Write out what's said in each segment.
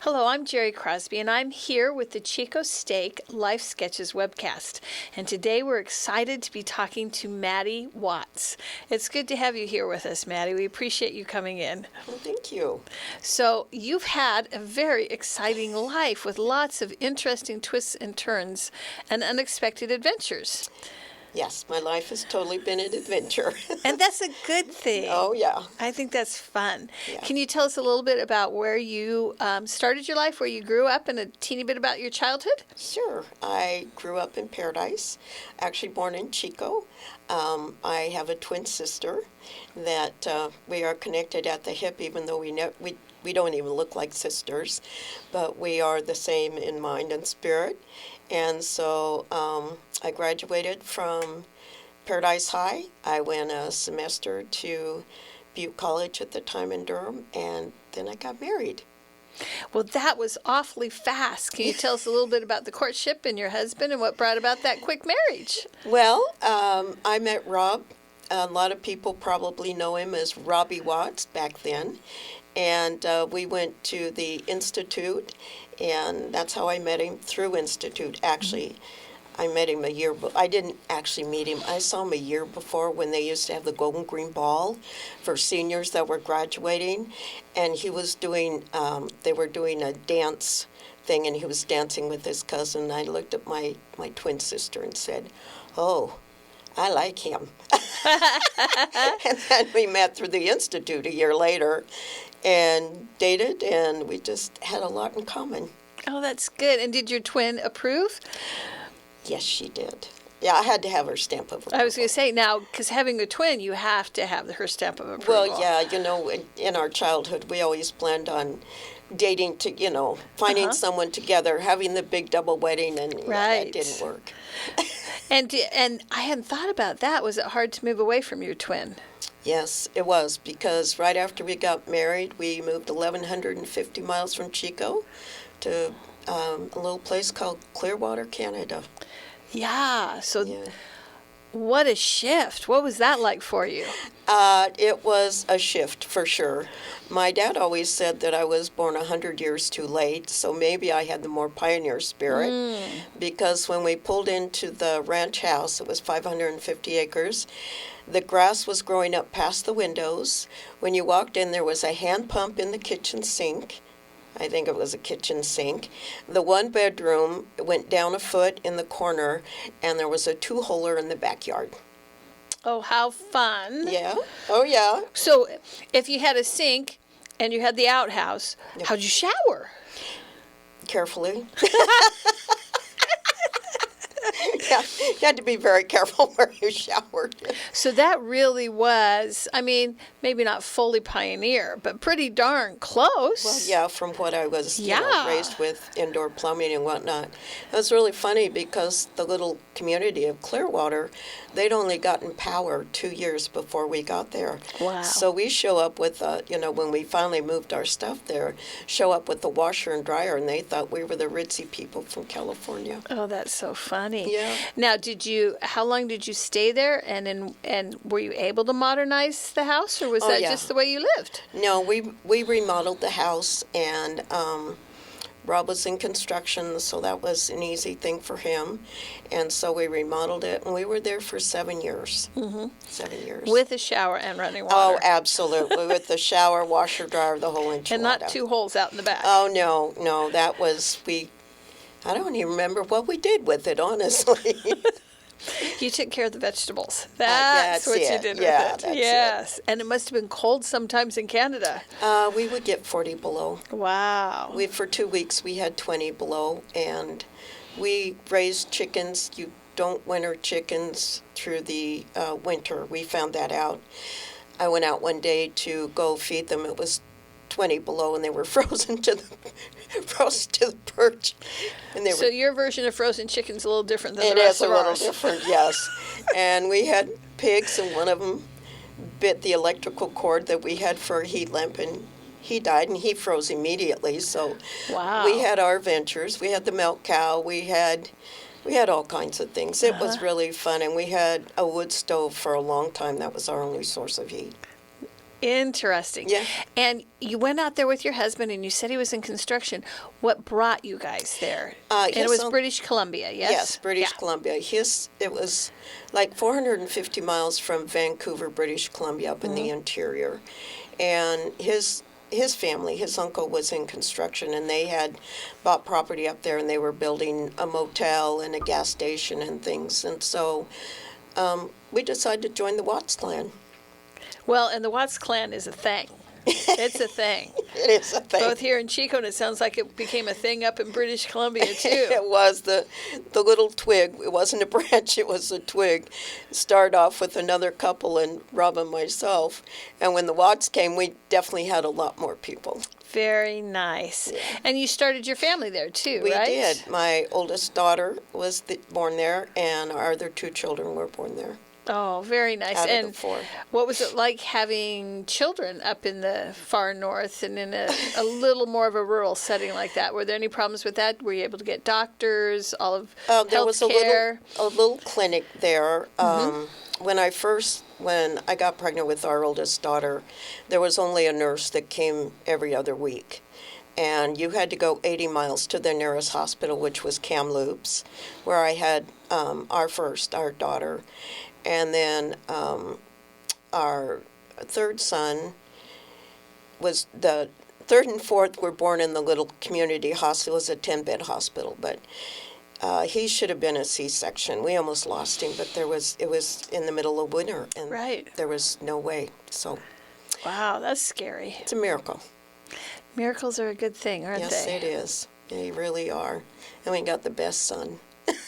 Hello, I'm Jerry Crosby, and I'm here with the Chico Steak Life Sketches webcast. And today we're excited to be talking to Madde Watts. It's good to have you here with us, Madde. We appreciate you coming in. Well, thank you. So you've had a very exciting life with lots of interesting twists and turns and unexpected adventures. Yes, my life has totally been an adventure. And that's a good thing. Oh, yeah. I think that's fun. Yeah. Can you tell us a little bit about where you started your life, where you grew up, and a teeny bit about your childhood? Sure. I grew up in Paradise, actually born in Chico. I have a twin sister that we are connected at the hip, even though we don't even look like sisters, but we are the same in mind and spirit. And so I graduated from Paradise High. I went a semester to Butte College at the time in Durham, and then I got married. Well, that was awfully fast. Can you tell us a little bit about the courtship and your husband and what brought about that quick marriage? Well, I met Rob. A lot of people probably know him as Robbie Watts back then. And we went to the Institute, and that's how I met him, through Institute. Actually, I met him I didn't actually meet him. I saw him a year before when they used to have the Golden Green Ball for seniors that were graduating. And he was doing, they were doing a dance thing, and he was dancing with his cousin. And I looked at my twin sister and said, "Oh, I like him." And then we met through the Institute a year later and dated, and we just had a lot in common. Oh, that's good. And did your twin approve? Yes, she did. Yeah, I had to have her stamp of approval. I was going to say, now, because having a twin, you have to have her stamp of approval. Well, yeah, in our childhood, we always planned on dating to, finding someone together, having the big double wedding, and right. That didn't work. And I hadn't thought about that. Was it hard to move away from your twin? Yes, it was, because right after we got married, we moved 1,150 miles from Chico to a little place called Clearwater, Canada. Yeah, so Yeah. What a shift. What was that like for you? It was a shift, for sure. My dad always said that I was born 100 years too late, so maybe I had the more pioneer spirit, because when we pulled into the ranch house, it was 550 acres, the grass was growing up past the windows. When you walked in, there was a hand pump in the kitchen sink. I think it was a kitchen sink. The one bedroom went down a foot in the corner, and there was a two-holer in the backyard. Oh, how fun. Yeah. Oh, yeah. So if you had a sink and you had the outhouse, how'd you shower? Carefully. Yeah, you had to be very careful where you showered. So that really was, maybe not fully pioneer, but pretty darn close. Well, yeah, from what I was Yeah. raised with, indoor plumbing and whatnot. It was really funny because the little community of Clearwater, they'd only gotten power 2 years before we got there. Wow. So we show up with, when we finally moved our stuff there, show up with the washer and dryer, and they thought we were the ritzy people from California. Oh, that's so funny. Yeah. Now, how long did you stay there, and were you able to modernize the house, or was that yeah. just the way you lived? No, we remodeled the house, and Rob was in construction, so that was an easy thing for him. And so we remodeled it, and we were there for 7 years. Mm-hmm. 7 years. With a shower and running water. Oh, absolutely. With the shower, washer, dryer, the whole enchilada. And not 2 holes out in the back. Oh, no, that was, I don't even remember what we did with it, honestly. You took care of the vegetables. That's That's what you it. did Yeah, with it. that's Yes. And it must have been cold sometimes in Canada. We would get 40 below. Wow. For 2 weeks, we had 20 below, and we raised chickens. You don't winter chickens through the winter. We found that out. I went out one day to go feed them. It was 20 below, and they were frozen to the perch. And So your version of frozen chicken's a little different than it the rest is a of little ours. different, yes. And we had pigs, and one of them bit the electrical cord that we had for a heat lamp, and he died, and he froze immediately. So Wow. we had our ventures. We had the milk cow. We had all kinds of things. It was really fun, and we had a wood stove for a long time. That was our only source of heat. Interesting. Yeah. And you went out there with your husband, and you said he was in construction. What brought you guys there? And it was British Columbia, yes? Yes, British Columbia. It was like 450 miles from Vancouver, British Columbia, up in the interior. And his family, his uncle was in construction, and they had bought property up there, and they were building a motel and a gas station and things. And so we decided to join the Watts clan. Well, and the Watts clan is a thing. It's a thing. It is a thing. Both here in Chico, and it sounds like it became a thing up in British Columbia, too. It was the little twig. It wasn't a branch, it was a twig. Started off with another couple and Rob and myself. And when the Watts came, we definitely had a lot more people. Very nice. Yeah. And you started your family there, too, right? We right? did. My oldest daughter was born there, and our other 2 children were born there. Oh, very nice. Out and of the 4. What was it like having children up in the far north and in a little more of a rural setting like that? Were there any problems with that? Were you able to get doctors, all of there was care? a little clinic there. When I got pregnant with our oldest daughter, there was only a nurse that came every other week. And you had to go 80 miles to the nearest hospital, which was Kamloops, where I had our daughter. And then our third son was the third and fourth were born in the little community hospital. It was a 10-bed hospital, but he should have been a C-section. We almost lost him, but it was in the middle of winter, and there was no way. So, wow, that's scary. It's a miracle. Miracles are a good thing, aren't they? Yes, it is. They really are. And we got the best son.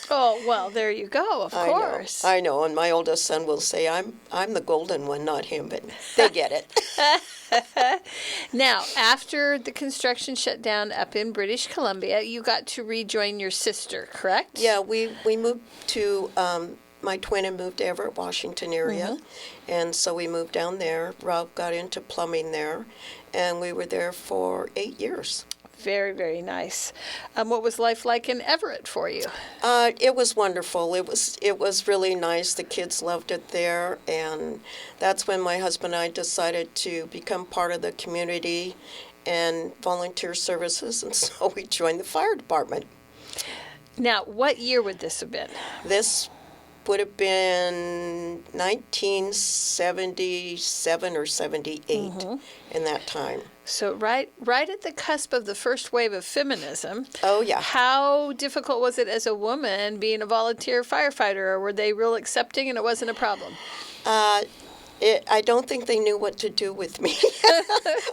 Oh, well, there you go, of course. I know, and my oldest son will say, I'm the golden one, not him, but they get it. Now, after the construction shut down up in British Columbia, you got to rejoin your sister, correct? Yeah, we moved to, my twin had moved to Everett, Washington area, and so we moved down there. Rob got into plumbing there, and we were there for 8 years. Very, very nice. What was life like in Everett for you? It was wonderful. It was really nice. The kids loved it there, and that's when my husband and I decided to become part of the community and volunteer services, and so we joined the fire department. Now, what year would this have been? This would have been 1977 or 78 in that time. So right at the cusp of the first wave of feminism. Oh, yeah. How difficult was it as a woman being a volunteer firefighter, or were they real accepting and it wasn't a problem? I don't think they knew what to do with me,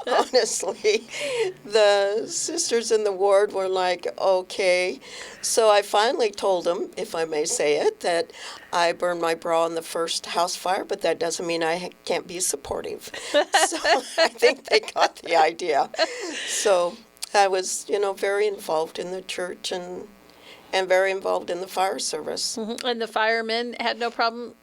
honestly. The sisters in the ward were like, okay. So I finally told them, if I may say it, that I burned my bra in the first house fire, but that doesn't mean I can't be supportive. So I think they got the idea. So I was, very involved in the church and very involved in the fire service. And the firemen had no problem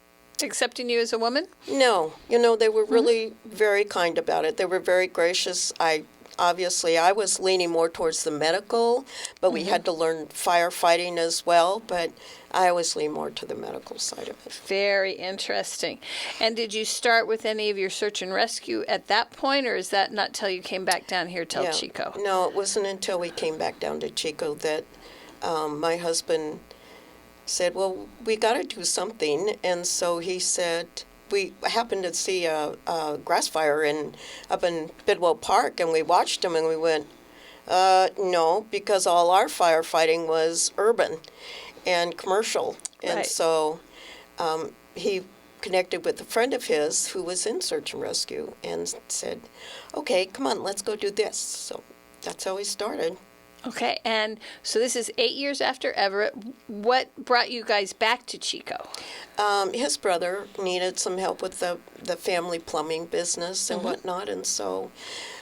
accepting you as a woman? No. They were really very kind about it. They were very gracious. I was leaning more towards the medical, but we had to learn firefighting as well, but I always lean more to the medical side of it. Very interesting. And did you start with any of your search and rescue at that point, or is that not till you came back down here till Chico? No, it wasn't until we came back down to Chico that my husband said, well, we got to do something. And so he said, we happened to see a grass fire up in Bidwell Park, and we watched them, and we went, no, because all our firefighting was urban and commercial. And so he connected with a friend of his who was in search and rescue and said, okay, come on, let's go do this. So that's how we started. Okay, and so this is 8 years after Everett. What brought you guys back to Chico? His brother needed some help with the family plumbing business and whatnot, and so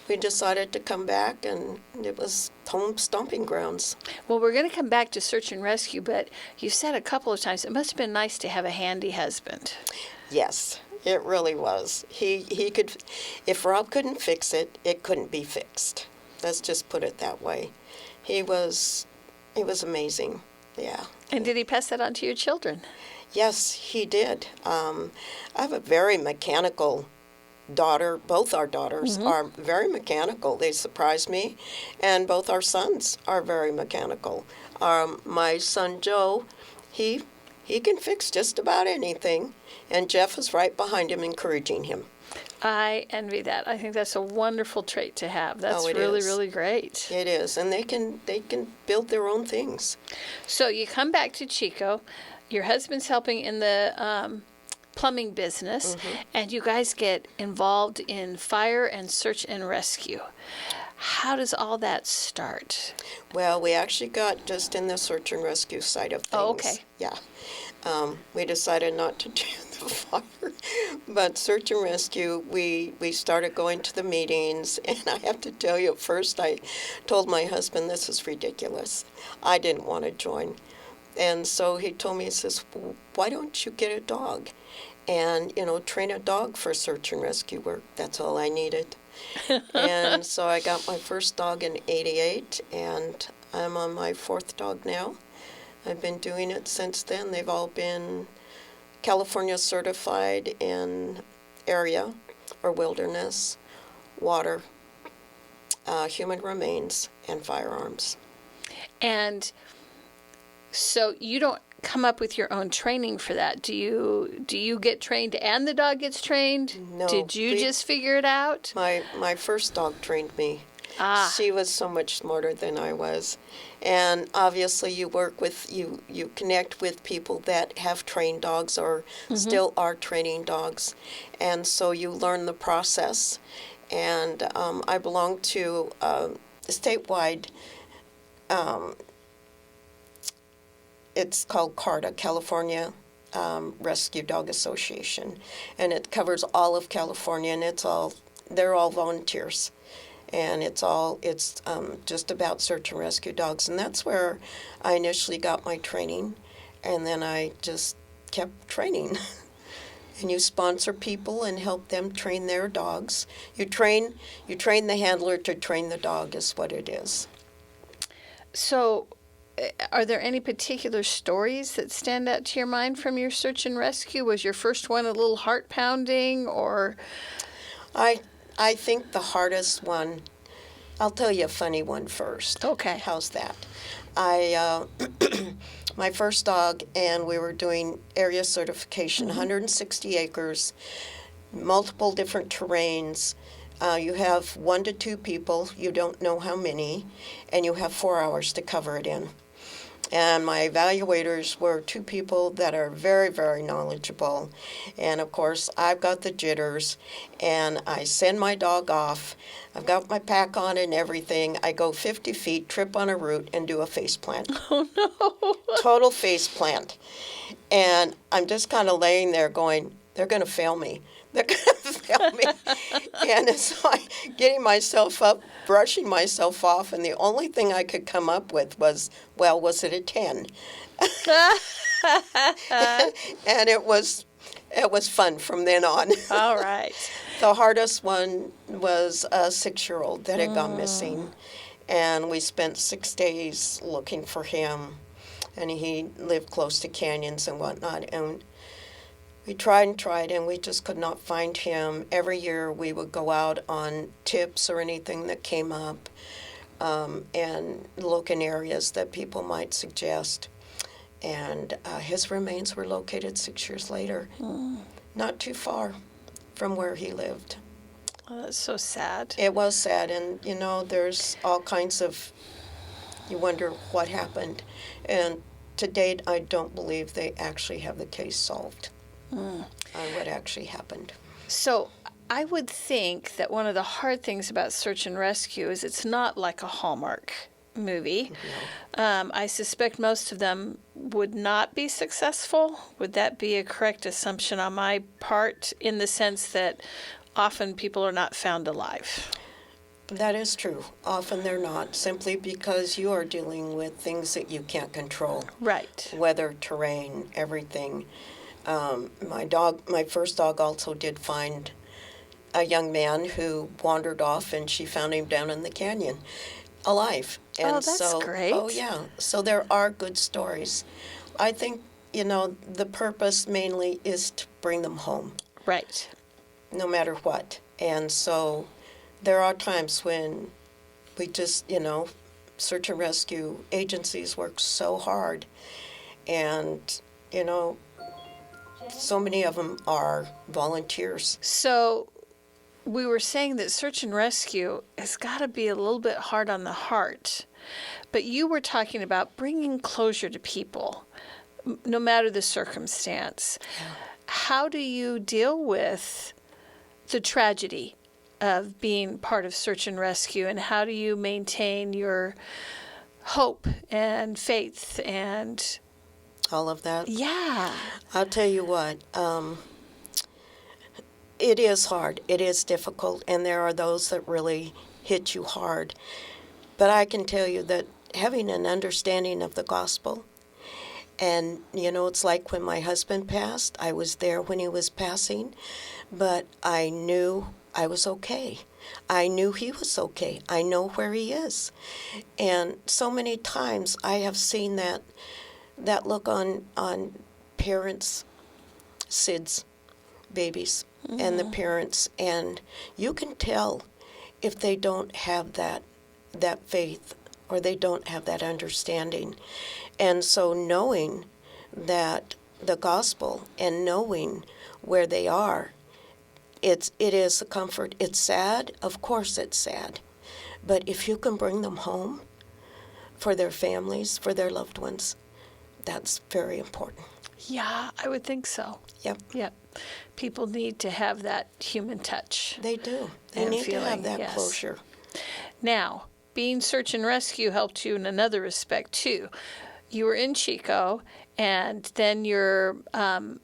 we decided to come back, and it was home stomping grounds. Well, we're going to come back to search and rescue, but you said a couple of times it must have been nice to have a handy husband. Yes, it really was. He could, if Rob couldn't fix it, it couldn't be fixed. Let's just put it that way. He was amazing, yeah. And did he pass that on to your children? Yes, he did. I have a very mechanical daughter, both our daughters are very mechanical. They surprise me. And both our sons are very mechanical. My son Joe, he can fix just about anything. And Jeff is right behind him, encouraging him. I envy that. I think that's a wonderful trait to have. That's really, really great. It is. And they can build their own things. So you come back to Chico. Your husband's helping in the plumbing business, and you guys get involved in fire and search and rescue. How does all that start? Well, we actually got just in the search and rescue side of things. Oh, okay. Yeah. We decided not to do the fire, but search and rescue, we started going to the meetings, and I have to tell you, at first I told my husband, this is ridiculous. I didn't want to join. And so he told me, he says, well, why don't you get a dog and, train a dog for search and rescue work? That's all I needed. And so I got my first dog in '88, and I'm on my fourth dog now. I've been doing it since then. They've all been California certified in area or wilderness, water, human remains, and firearms. And so you don't come up with your own training for that. Do you get trained and the dog gets trained? No. Did you just figure it out? My first dog trained me. Ah. She was so much smarter than I was. And obviously you connect with people that have trained dogs or still are training dogs. And so you learn the process. And I belong to a statewide, it's called CARDA, California Rescue Dog Association. And it covers all of California, and they're all volunteers. And it's just about search and rescue dogs. And that's where I initially got my training. And then I just kept training. And you sponsor people and help them train their dogs. You train the handler to train the dog is what it is. So are there any particular stories that stand out to your mind from your search and rescue? Was your first one a little heart-pounding, or? I think the hardest one, I'll tell you a funny one first. Okay. How's that? My first dog, and we were doing area certification, 160 acres, multiple different terrains. You have 1 to 2 people, you don't know how many, and you have 4 hours to cover it in. And my evaluators were 2 people that are very, very knowledgeable. And of course, I've got the jitters, and I send my dog off. I've got my pack on and everything. I go 50 feet, trip on a root, and do a face plant. Oh, no. Total face plant. And I'm just kind of laying there going, they're going to fail me. They're going to fail me. And so I'm getting myself up, brushing myself off, and the only thing I could come up with was, well, was it a 10? And it was fun from then on. All right. The hardest one was a 6-year-old that had gone missing, and we spent 6 days looking for him, and he lived close to canyons and whatnot, and we tried and tried, and we just could not find him. Every year we would go out on tips or anything that came up and look in areas that people might suggest. And his remains were located 6 years later, not too far from where he lived. Oh, that's so sad. It was sad, and there's all kinds of, you wonder what happened. And to date, I don't believe they actually have the case solved. What actually happened. So I would think that one of the hard things about search and rescue is it's not like a Hallmark movie. No. I suspect most of them would not be successful. Would that be a correct assumption on my part, in the sense that often people are not found alive? That is true. Often they're not, simply because you are dealing with things that you can't control. Right. Weather, terrain, everything. My first dog also did find a young man who wandered off, and she found him down in the canyon, alive. And that's great. Oh, yeah. So there are good stories. I think, the purpose mainly is to bring them home. Right. no matter what. And so there are times when we just, search and rescue agencies work so hard. And, so many of them are volunteers. So we were saying that search and rescue has got to be a little bit hard on the heart. But you were talking about bringing closure to people, no matter the circumstance. Yeah. How do you deal with the tragedy of being part of search and rescue, and how do you maintain your hope and faith and All of that? yeah? I'll tell you what, it is hard. It is difficult, and there are those that really hit you hard. But I can tell you that having an understanding of the gospel, and, it's like when my husband passed, I was there when he was passing, but I knew I was okay. I knew he was okay. I know where he is. And so many times I have seen that look on parents, SIDS, babies, and the parents, and you can tell if they don't have that faith or they don't have that understanding. And so knowing that the gospel and knowing where they are, it is a comfort. It's sad. Of course it's sad. But if you can bring them home for their families, for their loved ones, that's very important. Yeah, I would think so. Yep. Yep. People need to have that human touch. They do. They And need to feeling, have that yes. closure. Now, being search and rescue helped you in another respect, too. You were in Chico, and then your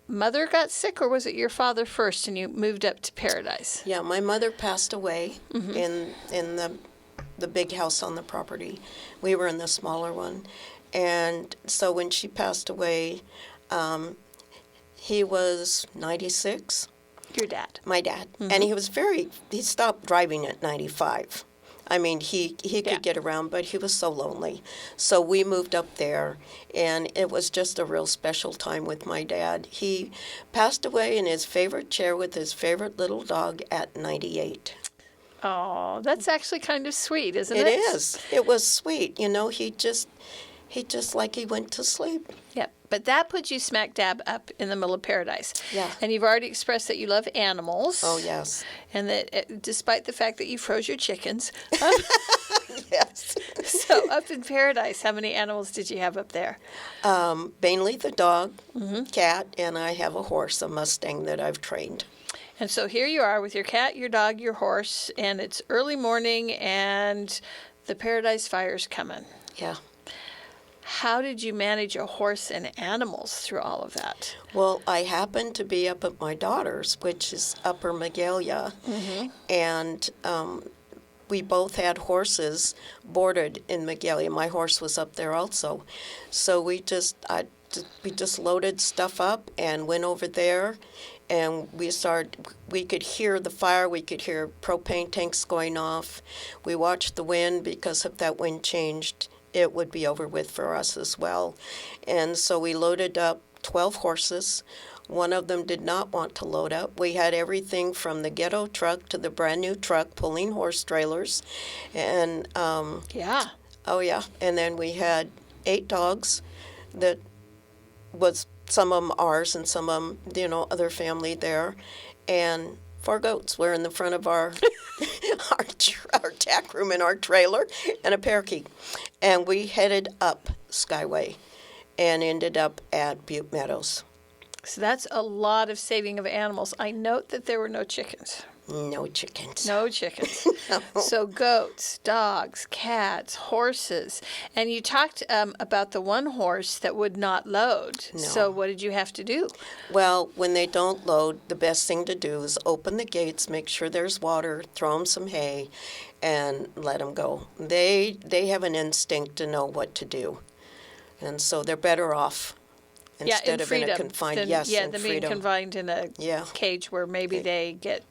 mother got sick, or was it your father first, and you moved up to Paradise? Yeah, my mother passed away in the big house on the property. We were in the smaller one. And so when she passed away, he was 96. Your dad. My dad. And he stopped driving at 95. I mean, he could get around, but he was so lonely. So we moved up there, and it was just a real special time with my dad. He passed away in his favorite chair with his favorite little dog at 98. Oh, that's actually kind of sweet, isn't it? It is. It was sweet. He just like he went to sleep. Yep. But that puts you smack dab up in the middle of Paradise. Yeah. And you've already expressed that you love animals. Oh, yes. And that despite the fact that you froze your chickens. Yes. So up in Paradise, how many animals did you have up there? Mainly the dog, cat, and I have a horse, a Mustang that I've trained. And so here you are with your cat, your dog, your horse, and it's early morning and the Paradise Fire's coming. Yeah. How did you manage a horse and animals through all of that? Well, I happened to be up at my daughter's, which is Upper Magalia, and we both had horses boarded in Magalia. My horse was up there also. So we just loaded stuff up and went over there, and we could hear the fire, we could hear propane tanks going off. We watched the wind, because if that wind changed, it would be over with for us as well. And so we loaded up 12 horses. One of them did not want to load up. We had everything from the ghetto truck to the brand new truck pulling horse trailers. And Yeah. oh yeah, and then we had 8 dogs that was some of them ours and some of them, other family there. And 4 goats were in the front of our our tack room in our trailer, and a parakeet. And we headed up Skyway and ended up at Butte Meadows. So that's a lot of saving of animals. I note that there were no chickens. No chickens. No chickens. No. So goats, dogs, cats, horses. And you talked about the one horse that would not load. No. So what did you have to do? Well, when they don't load, the best thing to do is open the gates, make sure there's water, throw them some hay, and let them go. They have an instinct to know what to do. And so they're better off instead of in a confined, than being freedom. confined in a cage where maybe they get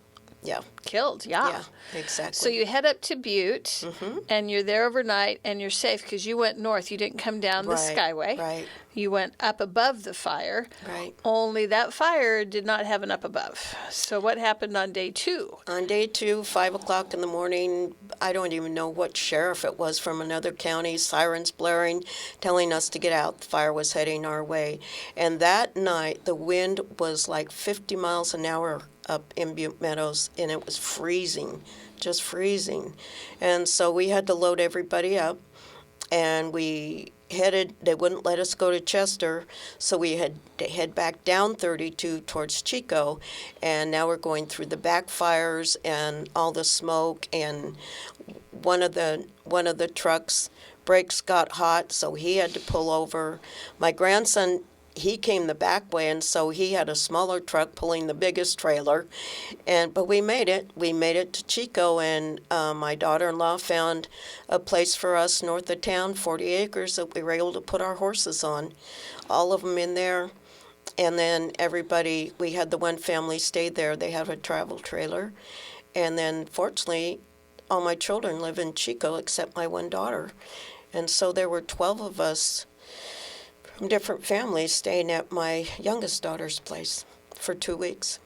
killed. Yeah, exactly. So you head up to Butte, and you're there overnight, and you're safe because you went north. You didn't come down the Skyway. Right. You went up above the fire. Right. Only that fire did not have an up above. So what happened on day 2? On day 2, 5 o'clock in the morning, I don't even know what sheriff it was from another county, sirens blaring, telling us to get out. The fire was heading our way. And that night, the wind was like 50 miles an hour up in Butte Meadows, and it was freezing, just freezing. And so we had to load everybody up, and we headed, they wouldn't let us go to Chester, so we had to head back down 32 towards Chico, and now we're going through the backfires and all the smoke, and one of the trucks brakes got hot, so he had to pull over. My grandson, he came the back way, and so he had a smaller truck pulling the biggest trailer, but we made it to Chico, and my daughter-in-law found a place for us north of town, 40 acres, that we were able to put our horses on, all of them in there. And then everybody, we had the one family stayed there. They had a travel trailer, and then fortunately all my children live in Chico except my one daughter, and so there were 12 of us from different families staying at my youngest daughter's place for 2 weeks.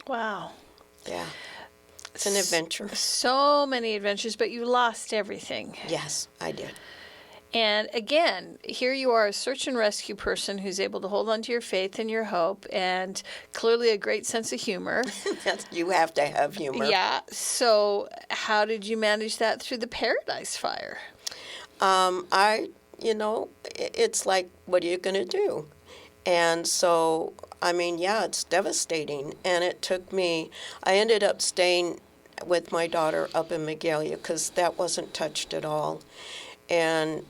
Wow. Yeah. It's an adventure. So many adventures, but you lost everything. Yes, I did. And again, here you are, a search and rescue person who's able to hold on to your faith and your hope, and clearly a great sense of humor. You have to have humor. Yeah. So how did you manage that through the Paradise Fire? It's like, what are you going to do? And so, it's devastating. And it took me, I ended up staying with my daughter up in Magalia because that wasn't touched at all. And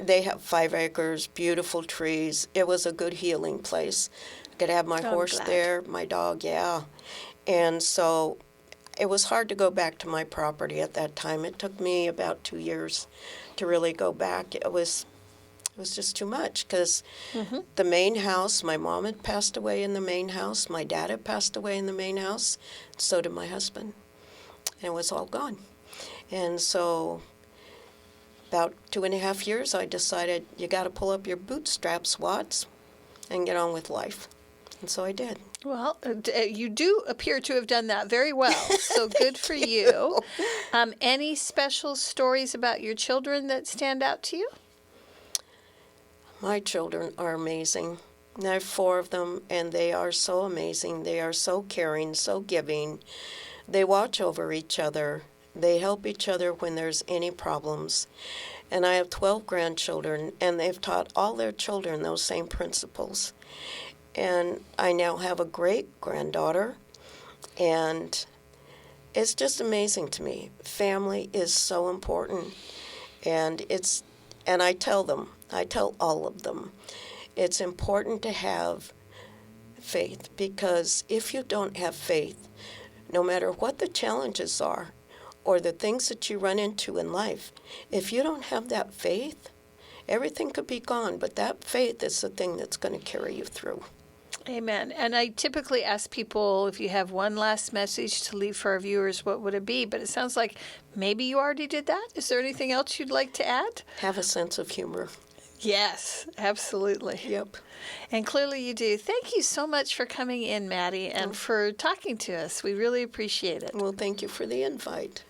they have 5 acres, beautiful trees. It was a good healing place. I could have my horse there, my dog, yeah. And so it was hard to go back to my property at that time. It took me about 2 years to really go back. It was just too much because the main house, my mom had passed away in the main house, my dad had passed away in the main house, so did my husband. And it was all gone. And so about 2.5 years, I decided you got to pull up your bootstraps, Watts, and get on with life. And so I did. Well, you do appear to have done that very well, so good for you. Any special stories about your children that stand out to you? My children are amazing. I have 4 of them, and they are so amazing. They are so caring, so giving. They watch over each other. They help each other when there's any problems. And I have 12 grandchildren, and they've taught all their children those same principles. And I now have a great-granddaughter, and it's just amazing to me. Family is so important, and I tell all of them, it's important to have faith, because if you don't have faith, no matter what the challenges are or the things that you run into in life, if you don't have that faith, everything could be gone, but that faith is the thing that's going to carry you through. Amen. And I typically ask people, if you have one last message to leave for our viewers, what would it be? But it sounds like maybe you already did that. Is there anything else you'd like to add? Have a sense of humor. Yes, absolutely. Yep. And clearly you do. Thank you so much for coming in, Madde, and for talking to us. We really appreciate it. Well, thank you for the invite.